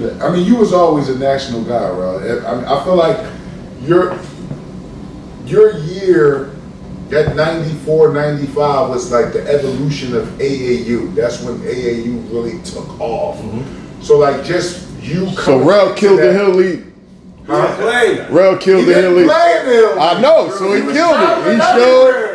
that. I mean, you was always a national guy, bro. I mean, I feel like your year at 94, 95 was like the evolution of AAU. That's when AAU really took off. Mm-hmm. So like just you. So Rel killed the Hill League. Rel killed the Hill League. I know, so he killed it. He showed.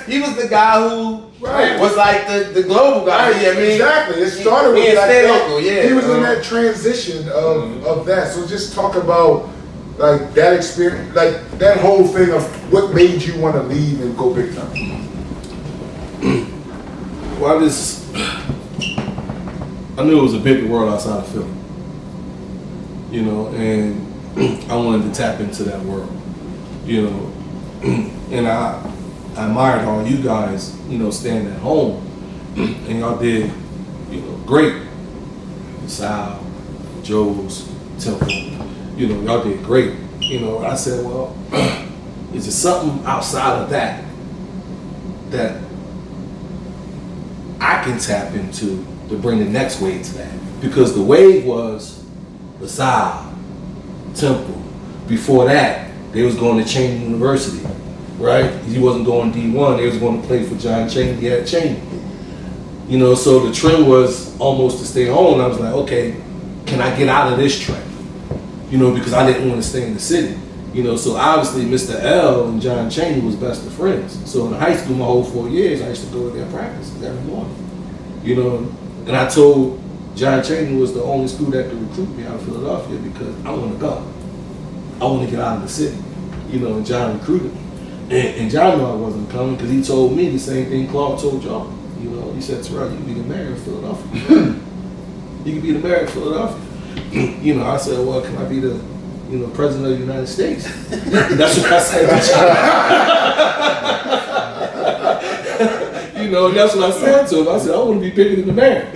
He was the guy who was like the global guy. Right. Yeah, I mean, exactly. It started with like that. Local, yeah. He was in that transition of that. So just talk about like that experience, like that whole thing of what made you want to leave and go big time. Well, I knew it was a bigger world outside of Philly, you know, and I wanted to tap into that world, you know, and I admired all you guys, you know, staying at home, and y'all did, you know, great. Sal, Joe's, Temple, you know, y'all did great. You know, I said, well, is there something outside of that I can tap into to bring the next wave to that? Because the wave was LaSalle, Temple. Before that, they was going to Cheney University, right? He wasn't going D1. They was going to play for John Cheney at Cheney. You know, so the trend was almost to stay home. And I was like, okay, can I get out of this trend? You know, because I didn't want to stay in the city. You know, so obviously Mr. L and John Cheney was best of friends. So in high school, my whole 4 years, I used to go to their practices every morning. You know, and I told John Cheney was the only school that could recruit me out of Philadelphia because I want to go. I want to get out of the city. You know, and John recruited me. And John knew I wasn't coming because he told me the same thing Claude told y'all. You know, he said, Terrell, you can be the mayor of Philadelphia. You can be the mayor of Philadelphia. You know, I said, well, can I be the, you know, president of the United States? That's what I said to John. You know, and that's what I said to him. I said, I want to be bigger than the mayor.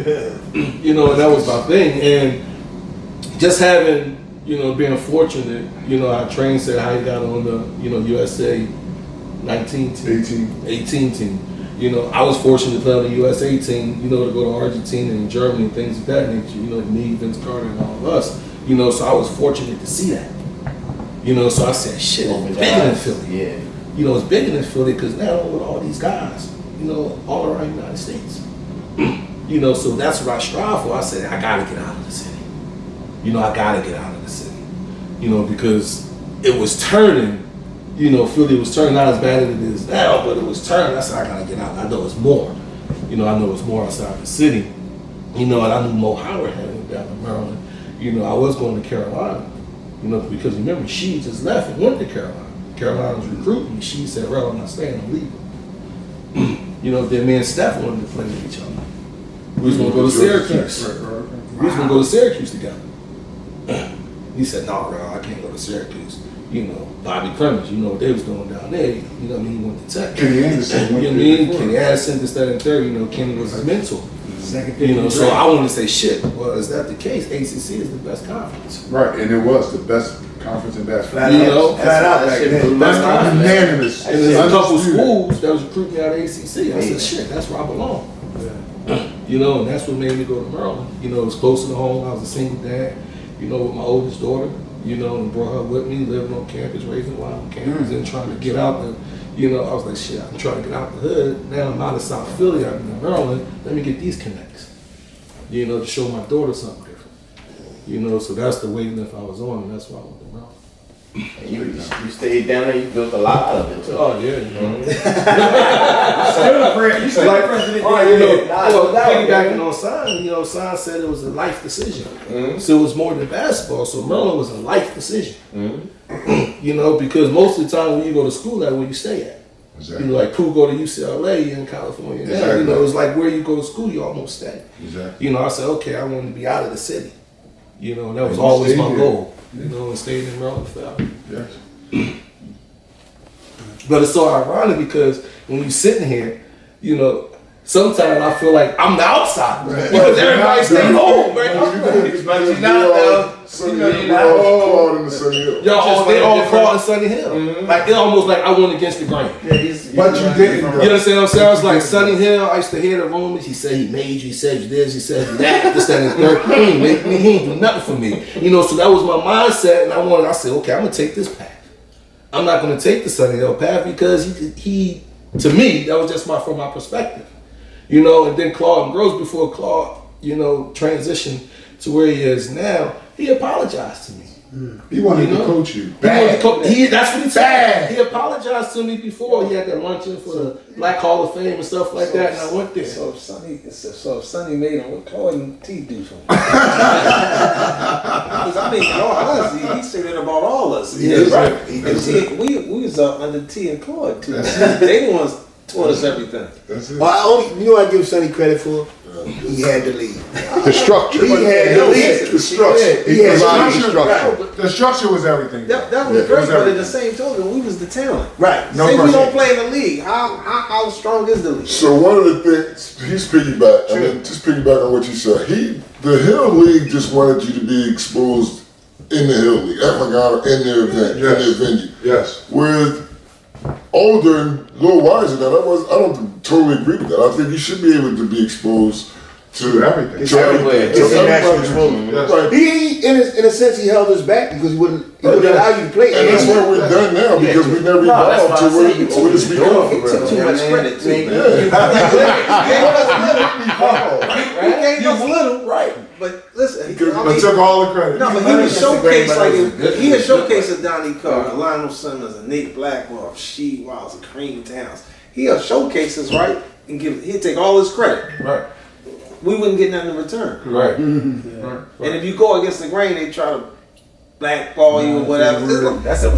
You know, and that was my thing. And just having, you know, being fortunate, you know, our train said how he got on the, you know, USA 19 team, 18 team. You know, I was fortunate to play on the USA team, you know, to go to Argentina and Germany and things of that nature, you know, me, Vince Carter, and all of us. You know, so I was fortunate to see that. You know, so I said, shit, it's bigger than Philly. Yeah. You know, it's bigger than Philly because now with all these guys, you know, all around the United States. You know, so that's what I strive for. I said, I got to get out of the city. You know, I got to get out of the city. You know, because it was turning. You know, Philly was turning, not as bad as it is now, but it was turning. I said, I gotta get out. I know it's more. You know, I know it's more outside the city. You know, and I knew Mo Howard had went down to Maryland. You know, I was going to Carolina. You know, because remember, she just left and went to Carolina. Carolina was recruiting me. She said, Rel, I'm not staying, I'm leaving. You know, then me and Steph wanted to play with each other. We was gonna go to Syracuse. We was gonna go to Syracuse together. He said, no, Rel, I can't go to Syracuse. You know, Bobby Clemens, you know what they was doing down there. You know what I mean? He went to Tech. Kenny Anderson. You know what I mean? Kenny Anderson, this, that, and third. You know, Kenny was his mentor. You know, so I wanted to say, shit, well, is that the case? ACC is the best conference. Right, and it was the best conference in basketball. You know, flat out back then. Best conference. Unanimous. And there's a couple schools that was recruiting me out of ACC. I said, shit, that's where I belong. You know, and that's what made me go to Maryland. You know, it was closer to home. I was a single dad, you know, with my oldest daughter. You know, and brought her with me, living on campus, raising wild on campus, and trying to get out the, you know, I was like, shit, I'm trying to get out the hood. Now I'm out of South Philly, I'm in Maryland. Let me get these connects, you know, to show my daughter something different. You know, so that's the waiting lift I was on, and that's why I went to Maryland. And you stayed down there, you built a lot out of it too. Oh, yeah, you know. You still Like, president. you know, well, piggybacking on Sign, you know, Sign said it was a life decision. Mm-hmm. So it was more than basketball. So Maryland was a life decision. Mm-hmm. You know, because most of the time when you go to school, that's where you stay at. Exactly. You know, like Pooh go to UCLA, you're in California. Exactly. Now, you know, it's like where you go to school, you almost stay. Exactly. You know, I said, okay, I wanted to be out of the city. You know, and that was always my goal. You know, and stayed in Maryland forever. Yes. But it's so ironic because when you're sitting here, you know, sometimes I feel like I'm the outsider because everybody stay home, right? But you're not though. Sunny Hill, we're all caught in the Sunny Hill. Y'all, they all caught in Sunny Hill. Like, it's almost like I went against the grain. But you didn't. You understand what I'm saying? I was like, Sunny Hill, I used to hear the rumors. He said he made you, he said you this, he said you that, this, that, and the third. He ain't make me, he ain't do nothing for me. You know, so that was my mindset, and I said, okay, I'm gonna take this path. I'm not gonna take the Sunny Hill path because he to me, that was just from my perspective. You know, and then Claude grows before Claude, you know, transitioned to where he is now, he apologized to me. He wanted to coach you. That's what he said. He apologized to me before. He had that luncheon for the Black Hall of Fame and stuff like that, and I went there. So if Sonny made him, what Claude and T do for him? Because I mean, in all honesty, he said that about all us. Yeah, right. We was under T and Claude too. They the ones taught us everything. That's it. Well, you know what I give Sonny credit for? He had the lead. The structure. He had the lead. The structure. He had provided the structure. structure. The structure was everything. That was great, but at the same token, we was the talent. Right. No Say we question. don't play in the league. How strong is the league? So one of the things he's piggyback, and then just piggyback on what you said. The Hill League just wanted you to be exposed in the Hill League, at Magana, in their event, in their venue. Yes. Whereas older and a little wiser than I don't totally agree with that. I think you should be able to be exposed to everything. It's everywhere. It's international exposure. Yes. Right. He, in a sense, he held us back because he wouldn't allow you to play. And that's what we've done now because we never evolved to where to speak up. He took too much credit too. Yeah. He gave us little, right? But listen, I took all the credit. no, but he would showcase he had showcase a Donnie Carr, a Lionel Simmons, a Nate Blackwell, Sheed Wiles, a Kareem Towns. He'll showcase us, right, and he'd take all his credit. Right. We wouldn't get nothing in return. Right. And if you go against the grain, they try to blackball you or whatever. That's a